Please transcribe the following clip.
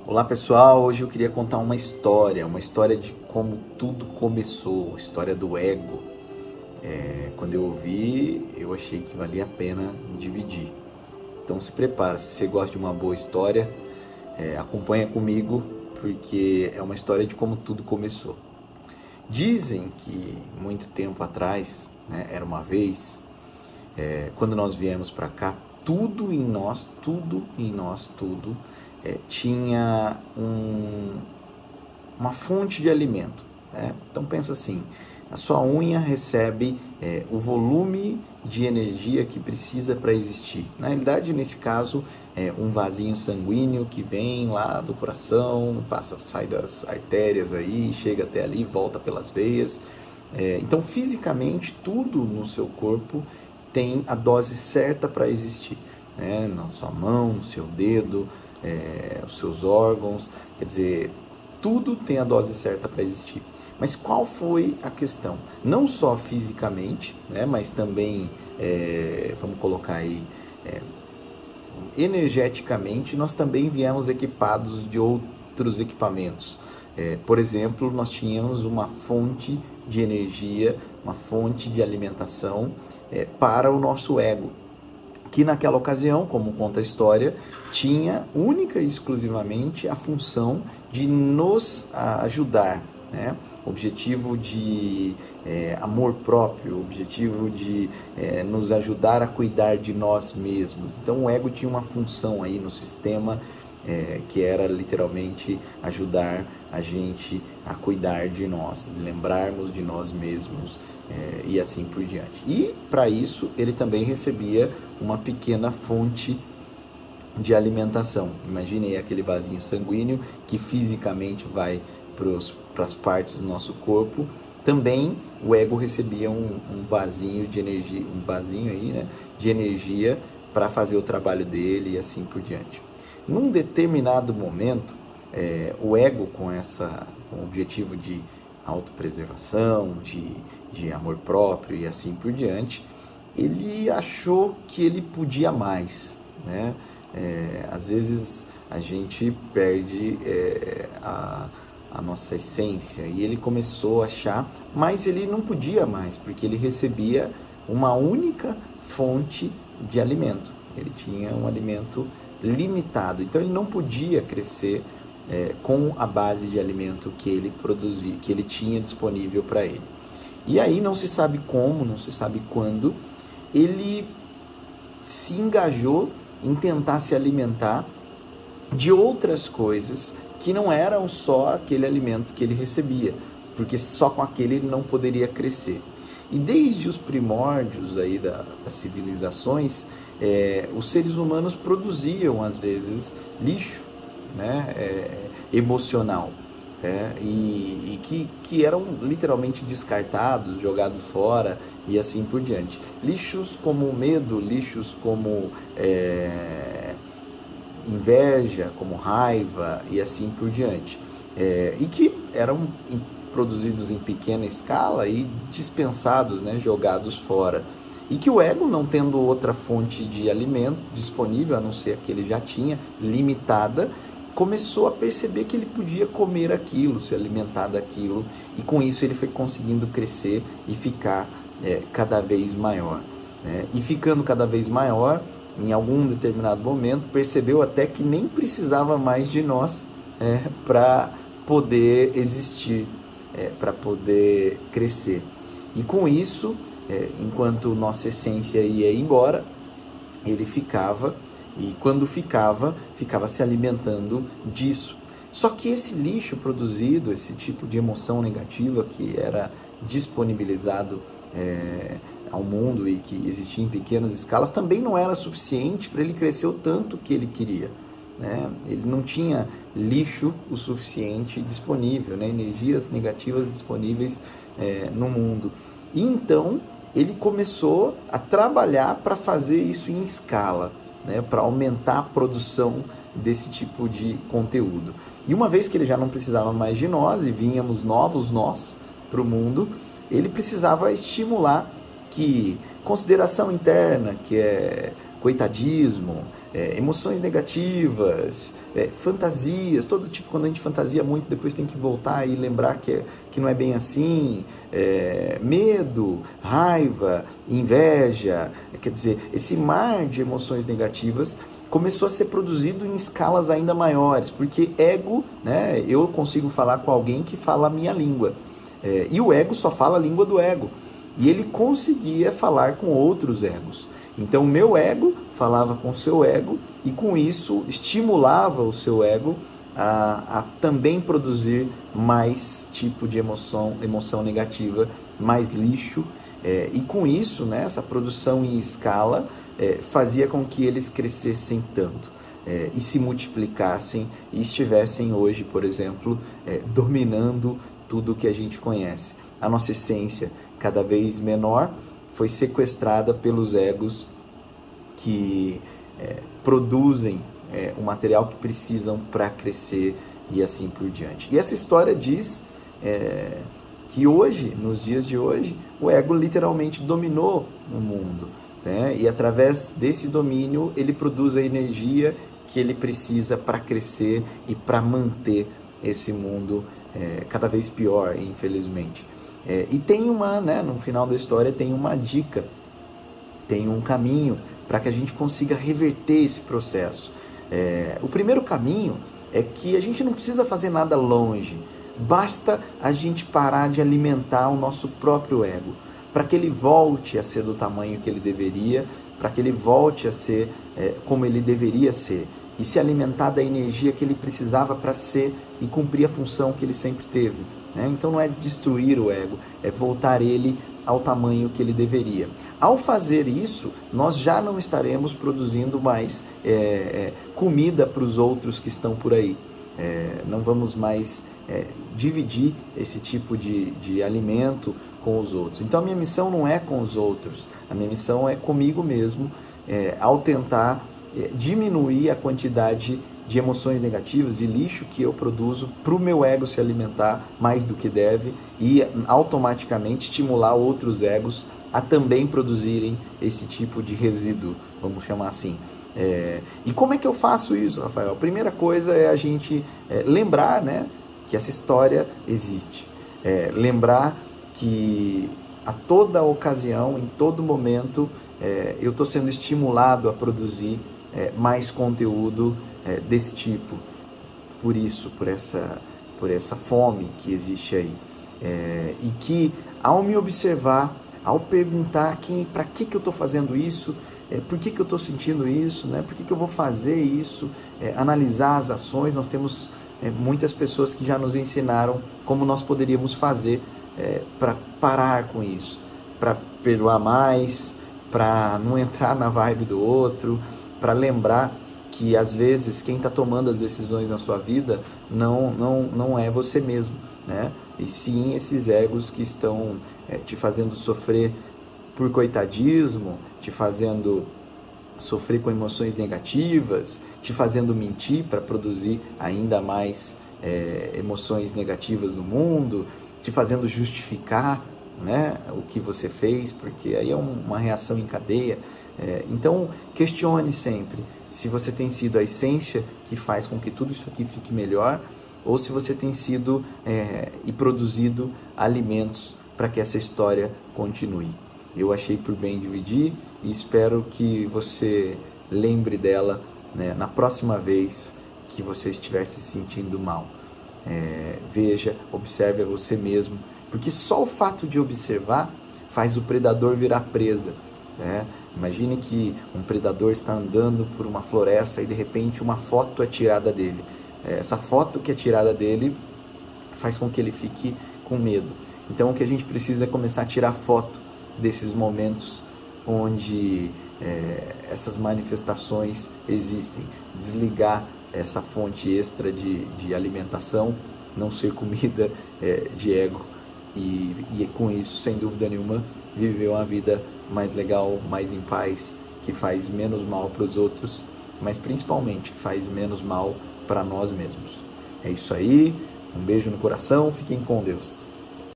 Olá pessoal, hoje eu queria contar uma história de como tudo começou, a história do ego. Quando eu ouvi, eu achei que valia a pena dividir. Então se prepara, se você gosta de uma boa história, acompanha comigo, porque é uma história de como tudo começou. Dizem que muito tempo atrás, né, era uma vez, quando nós viemos para cá, tudo tinha uma fonte de alimento. Né? Então pensa assim, a sua unha recebe o volume de energia que precisa para existir. Na realidade, nesse caso, é um vasinho sanguíneo que vem lá do coração, sai das artérias aí, chega até ali, volta pelas veias. Então, fisicamente, tudo no seu corpo tem a dose certa para existir, né? Na sua mão, no seu dedo, os seus órgãos, quer dizer, tudo tem a dose certa para existir. Mas qual foi a questão? Não só fisicamente, né, mas também, vamos colocar aí, energeticamente, nós também viemos equipados de outros equipamentos. Por exemplo, nós tínhamos uma fonte de energia, uma fonte de alimentação para o nosso ego, que naquela ocasião, como conta a história, tinha única e exclusivamente a função de nos ajudar, né? Objetivo de amor próprio, objetivo de nos ajudar a cuidar de nós mesmos. Então o ego tinha uma função aí no sistema que era literalmente ajudar a gente a cuidar de nós, lembrarmos de nós mesmos e assim por diante. E para isso ele também recebia uma pequena fonte de alimentação. Imagine aí aquele vasinho sanguíneo que fisicamente vai para as partes do nosso corpo. Também o ego recebia um vasinho de energia, um vasinho aí, né, de energia para fazer o trabalho dele e assim por diante. Num determinado momento, o ego com o objetivo de autopreservação, de amor próprio e assim por diante, ele achou que ele podia mais, né? Às vezes a gente perde a nossa essência e ele começou a achar, mas ele não podia mais, porque ele recebia uma única fonte de alimento. Ele tinha um alimento limitado, então ele não podia crescer com a base de alimento que ele produzia, que ele tinha disponível para ele. E aí não se sabe como, não se sabe quando, ele se engajou em tentar se alimentar de outras coisas que não eram só aquele alimento que ele recebia, porque só com aquele ele não poderia crescer. E desde os primórdios aí das civilizações, os seres humanos produziam às vezes lixo, né, emocional, e que eram literalmente descartados, jogados fora e assim por diante. Lixos como medo, lixos como inveja, como raiva e assim por diante. E que eram produzidos em pequena escala e dispensados, né, jogados fora. E que o ego, não tendo outra fonte de alimento disponível, a não ser a que ele já tinha, limitada, começou a perceber que ele podia comer aquilo, se alimentar daquilo, e com isso ele foi conseguindo crescer e ficar cada vez maior. Né? E ficando cada vez maior, em algum determinado momento, percebeu até que nem precisava mais de nós para poder existir, para poder crescer. E com isso, enquanto nossa essência ia embora, ele ficava, e quando ficava se alimentando disso. Só que esse lixo produzido, esse tipo de emoção negativa que era disponibilizado ao mundo e que existia em pequenas escalas, também não era suficiente para ele crescer o tanto que ele queria. Né? Ele não tinha lixo o suficiente disponível, né? Energias negativas disponíveis no mundo. E então ele começou a trabalhar para fazer isso em escala, né? Para aumentar a produção desse tipo de conteúdo. E uma vez que ele já não precisava mais de nós e vínhamos novos nós para o mundo, ele precisava estimular que consideração interna, que é coitadismo, emoções negativas, fantasias, todo tipo. Quando a gente fantasia muito, depois tem que voltar e lembrar que não é bem assim, medo, raiva, inveja, quer dizer, esse mar de emoções negativas começou a ser produzido em escalas ainda maiores, porque ego, né, eu consigo falar com alguém que fala a minha língua, e o ego só fala a língua do ego, e ele conseguia falar com outros egos. Então o meu ego falava com o seu ego e com isso estimulava o seu ego a também produzir mais tipo de emoção negativa, mais lixo, e com isso, né, essa produção em escala fazia com que eles crescessem tanto e se multiplicassem e estivessem hoje, por exemplo, dominando tudo que a gente conhece. A nossa essência, cada vez menor, foi sequestrada pelos egos que produzem o material que precisam para crescer e assim por diante. E essa história diz que hoje, nos dias de hoje, o ego literalmente dominou o mundo, né? E através desse domínio ele produz a energia que ele precisa para crescer e para manter esse mundo cada vez pior, infelizmente. E tem no final da história tem uma dica, tem um caminho para que a gente consiga reverter esse processo. O primeiro caminho é que a gente não precisa fazer nada longe, basta a gente parar de alimentar o nosso próprio ego, para que ele volte a ser do tamanho que ele deveria, para que ele volte a ser como ele deveria ser, e se alimentar da energia que ele precisava para ser e cumprir a função que ele sempre teve. Então não é destruir o ego, é voltar ele ao tamanho que ele deveria. Ao fazer isso, nós já não estaremos produzindo mais comida para os outros que estão por aí. Não vamos mais dividir esse tipo de alimento com os outros. Então a minha missão não é com os outros, a minha missão é comigo mesmo, ao tentar diminuir a quantidade de emoções negativas, de lixo que eu produzo para o meu ego se alimentar mais do que deve e automaticamente estimular outros egos a também produzirem esse tipo de resíduo, vamos chamar assim. E como é que eu faço isso, Rafael? A primeira coisa é a gente lembrar, né, que essa história existe. Lembrar que a toda ocasião, em todo momento, eu estou sendo estimulado a produzir mais conteúdo desse tipo, por isso, por essa fome que existe aí. E que ao me observar, ao perguntar para que eu estou fazendo isso, por que eu estou sentindo isso, né? Por que eu vou fazer isso, analisar as ações. Nós temos muitas pessoas que já nos ensinaram como nós poderíamos fazer para parar com isso, para perdoar mais, para não entrar na vibe do outro, para lembrar que às vezes quem está tomando as decisões na sua vida não é você mesmo, né? E sim esses egos que estão te fazendo sofrer por coitadismo, te fazendo sofrer com emoções negativas, te fazendo mentir para produzir ainda mais emoções negativas no mundo, te fazendo justificar, né, o que você fez, porque aí é uma reação em cadeia. Então questione sempre se você tem sido a essência que faz com que tudo isso aqui fique melhor, ou se você tem sido e produzido alimentos para que essa história continue. Eu achei por bem dividir e espero que você lembre dela, né, na próxima vez que você estiver se sentindo mal. Veja, observe a você mesmo, porque só o fato de observar faz o predador virar presa, né? Imagine que um predador está andando por uma floresta e de repente uma foto é tirada dele. Essa foto que é tirada dele faz com que ele fique com medo. Então o que a gente precisa é começar a tirar foto desses momentos onde essas manifestações existem. Desligar essa fonte extra de alimentação, não ser comida de ego. E com isso, sem dúvida nenhuma, viver uma vida mais legal, mais em paz, que faz menos mal para os outros, mas principalmente que faz menos mal para nós mesmos. É isso aí, um beijo no coração, fiquem com Deus.